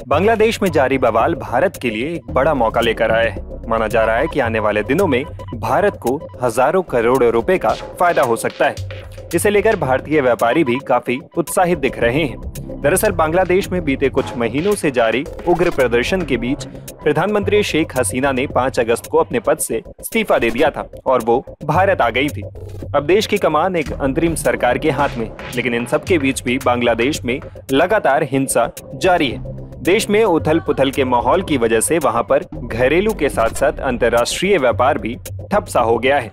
बांग्लादेश में जारी बवाल भारत के लिए एक बड़ा मौका लेकर आया है। माना जा रहा है कि आने वाले दिनों में भारत को हजारों करोड़ रुपए का फायदा हो सकता है। इसे लेकर भारतीय व्यापारी भी काफी उत्साहित दिख रहे हैं। दरअसल बांग्लादेश में बीते कुछ महीनों से जारी उग्र प्रदर्शन के बीच प्रधानमंत्री शेख हसीना ने 5 अगस्त को अपने पद से इस्तीफा दे दिया था और वो भारत आ गई थी। अब देश की कमान एक अंतरिम सरकार के हाथ में, लेकिन इन सब के बीच भी बांग्लादेश में लगातार हिंसा जारी है। देश में उथल पुथल के माहौल की वजह से वहां पर घरेलू के साथ साथ अंतर्राष्ट्रीय व्यापार भी ठप सा हो गया है।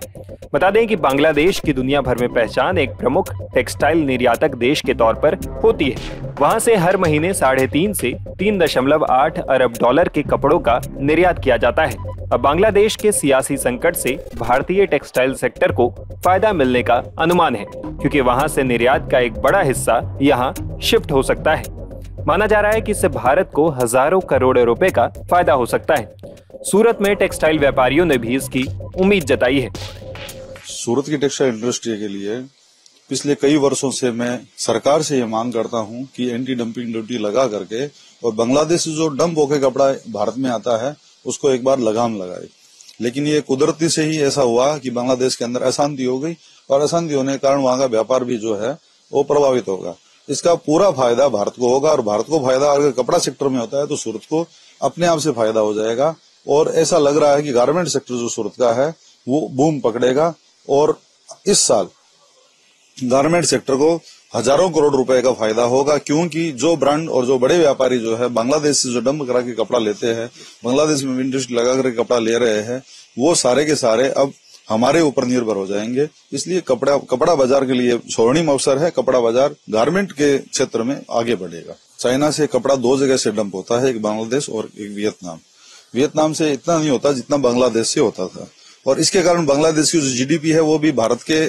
बता दें कि बांग्लादेश की दुनिया भर में पहचान एक प्रमुख टेक्सटाइल निर्यातक देश के तौर पर होती है। वहां से हर महीने 3.5 से 3.8 अरब डॉलर के कपड़ों का निर्यात किया जाता है। अब बांग्लादेश के सियासी संकट से भारतीय टेक्सटाइल सेक्टर को फायदा मिलने का अनुमान है, क्योंकि वहां से निर्यात का एक बड़ा हिस्सा यहां शिफ्ट हो सकता है। माना जा रहा है कि इससे भारत को हजारों करोड़ रुपए का फायदा हो सकता है। सूरत में टेक्सटाइल व्यापारियों ने भी इसकी उम्मीद जताई है। सूरत की टेक्सटाइल इंडस्ट्री के लिए पिछले कई वर्षों से मैं सरकार से ये मांग करता हूं कि एंटी डंपिंग ड्यूटी लगा करके और बांग्लादेश से जो डंप होकर कपड़ा भारत में आता है उसको एक बार लगाम लगाए। लेकिन ये कुदरती से ही ऐसा हुआ कि बांग्लादेश के अंदर अशांति हो गई और अशांति होने के कारण वहां का व्यापार भी जो है वो प्रभावित होगा। इसका पूरा फायदा भारत को होगा और भारत को फायदा अगर कपड़ा सेक्टर में होता है तो सूरत को अपने आप से फायदा हो जाएगा। और ऐसा लग रहा है कि गारमेंट सेक्टर जो सूरत का है वो बूम पकड़ेगा और इस साल गारमेंट सेक्टर को हजारों करोड़ रुपए का फायदा होगा, क्योंकि जो ब्रांड और जो बड़े व्यापारी जो है बांग्लादेश से जो डंप करा के कपड़ा लेते हैं, बांग्लादेश में इंडस्ट्री लगा करके कपड़ा ले रहे हैं, वो सारे के सारे अब हमारे ऊपर निर्भर हो जाएंगे। इसलिए कपड़ा बाजार के लिए स्वर्णिम अवसर है। कपड़ा बाजार गारमेंट के क्षेत्र में आगे बढ़ेगा। चाइना से कपड़ा 2 जगह से डंप होता है, एक बांग्लादेश और एक वियतनाम। वियतनाम से इतना नहीं होता जितना बांग्लादेश से होता था और इसके कारण बांग्लादेश की जो जीडीपी है वो भी भारत के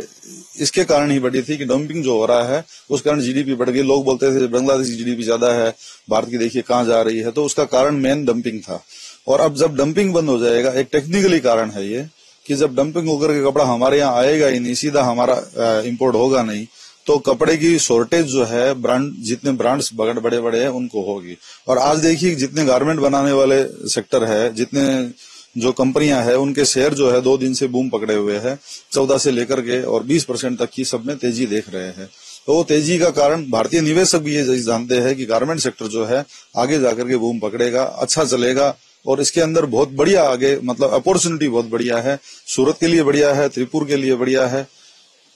इसके कारण ही बढ़ी थी कि डंपिंग जो हो रहा है उस कारण जीडीपी बढ़ गई। लोग बोलते थे बांग्लादेश की जीडीपी ज्यादा है, भारत की देखिए कहाँ जा रही है, तो उसका कारण मेन डंपिंग था। और अब जब डंपिंग बंद हो जाएगा, एक टेक्निकली कारण है ये कि जब डंपिंग होकर के कपड़ा हमारे यहाँ आएगा ही नहीं, सीधा हमारा इम्पोर्ट होगा नहीं, तो कपड़े की शॉर्टेज जो है ब्रांड जितने ब्रांड्स बड़े बड़े हैं उनको होगी। और आज देखिए जितने गारमेंट बनाने वाले सेक्टर है, जितने जो कंपनियां हैं उनके शेयर जो है 2 दिन से बूम पकड़े हुए हैं। 14 से लेकर के और 20% तक की सब में तेजी देख रहे हैं। तो वो तेजी का कारण भारतीय निवेशक भी ये जानते हैं कि गारमेंट सेक्टर जो है आगे जाकर के बूम पकड़ेगा, अच्छा चलेगा और इसके अंदर बहुत बढ़िया आगे मतलब अपॉर्चुनिटी बहुत बढ़िया है। सूरत के लिए बढ़िया है, त्रिपुर के लिए बढ़िया है,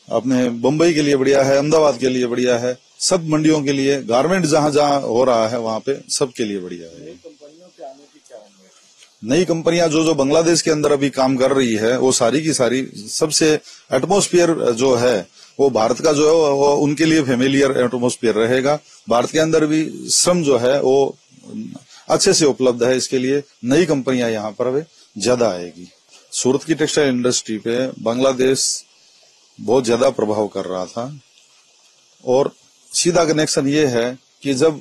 अपने बम्बई के लिए बढ़िया है, अहमदाबाद के लिए बढ़िया है, सब मंडियों के लिए गारमेंट जहां जहां हो रहा है वहां पे सबके लिए बढ़िया है। नई कंपनियां जो बांग्लादेश के अंदर अभी काम कर रही है वो सारी की सारी सबसे एटमॉस्फेयर जो है वो भारत का जो है वो उनके लिए फेमिलियर एटमॉस्फेयर रहेगा। भारत के अंदर भी श्रम जो है वो अच्छे से उपलब्ध है, इसके लिए नई कंपनियां यहाँ पर ज्यादा आएगी। सूरत की टेक्सटाइल इंडस्ट्री पे बांग्लादेश बहुत ज्यादा प्रभाव कर रहा था और सीधा कनेक्शन ये है कि जब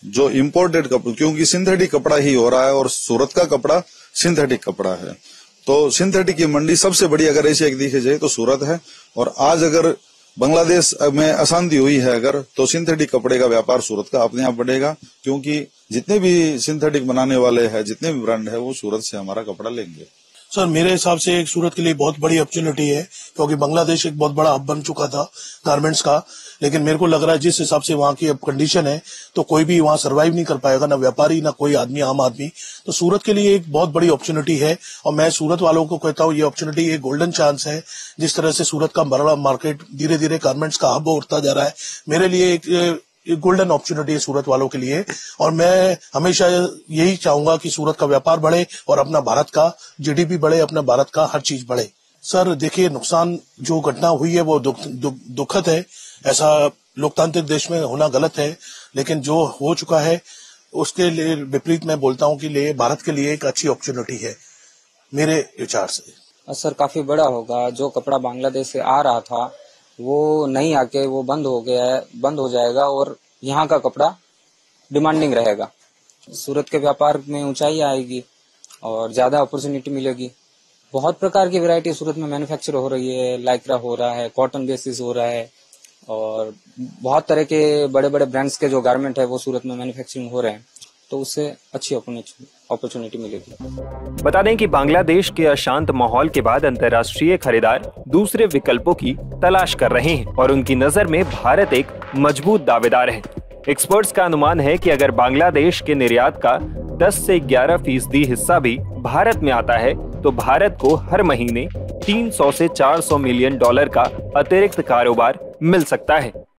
जो इम्पोर्टेड कपड़ा, क्योंकि सिंथेटिक कपड़ा ही हो रहा है और सूरत का कपड़ा सिंथेटिक कपड़ा है, तो सिंथेटिक की मंडी सबसे बड़ी अगर एशिया की देखी जाए तो सूरत है। और आज अगर बांग्लादेश में अशांति हुई है अगर, तो सिंथेटिक कपड़े का व्यापार सूरत का अपने आप बढ़ेगा, क्योंकि जितने भी सिंथेटिक बनाने वाले हैं, जितने भी ब्रांड है वो सूरत से हमारा कपड़ा लेंगे। सर मेरे हिसाब से एक सूरत के लिए बहुत बड़ी अपॉर्चुनिटी है, क्योंकि बांग्लादेश एक बहुत बड़ा हब बन चुका था गारमेंट्स का। लेकिन मेरे को लग रहा है जिस हिसाब से वहाँ की अब कंडीशन है तो कोई भी वहाँ सरवाइव नहीं कर पाएगा, ना व्यापारी ना कोई आदमी, आम आदमी। तो सूरत के लिए एक बहुत बड़ी अपॉर्चुनिटी है और मैं सूरत वालों को कहता हूँ ये अपॉर्चुनिटी एक गोल्डन चांस है। जिस तरह से सूरत का बड़ा मार्केट धीरे धीरे गारमेंट्स का हब उठता जा रहा है, मेरे लिए एक गोल्डन अपॉर्चुनिटी है सूरत वालों के लिए। और मैं हमेशा यही चाहूंगा कि सूरत का व्यापार बढ़े और अपना भारत का जीडीपी बढ़े, अपना भारत का हर चीज बढ़े। सर देखिए नुकसान जो घटना हुई है वो दुखद है, ऐसा लोकतांत्रिक देश में होना गलत है, लेकिन जो हो चुका है उसके लिए विपरीत मैं बोलता हूँ कि भारत के लिए एक अच्छी अपॉर्चुनिटी है मेरे विचार से। असर काफी बड़ा होगा। जो कपड़ा बांग्लादेश से आ रहा था वो नहीं आके वो बंद हो जाएगा और यहाँ का कपड़ा डिमांडिंग रहेगा। सूरत के व्यापार में ऊंचाई आएगी और ज्यादा अपॉर्चुनिटी मिलेगी। बहुत प्रकार की वैरायटी सूरत में मैन्युफैक्चर हो रही है, लाइक्रा हो रहा है, कॉटन बेसिस हो रहा है, और बहुत तरह के बड़े बड़े ब्रांड्स के जो गारमेंट है वो सूरत में मैन्युफैक्चरिंग हो रहे हैं, तो उससे अच्छी अपॉर्चुनिटी मिलेगी। बता दें कि बांग्लादेश के अशांत माहौल के बाद अंतर्राष्ट्रीय खरीदार दूसरे विकल्पों की तलाश कर रहे हैं और उनकी नजर में भारत एक मजबूत दावेदार है। एक्सपर्ट्स का अनुमान है कि अगर बांग्लादेश के निर्यात का 10 से 11% हिस्सा भी भारत में आता है तो भारत को हर महीने $300 से $400 मिलियन का अतिरिक्त कारोबार मिल सकता है।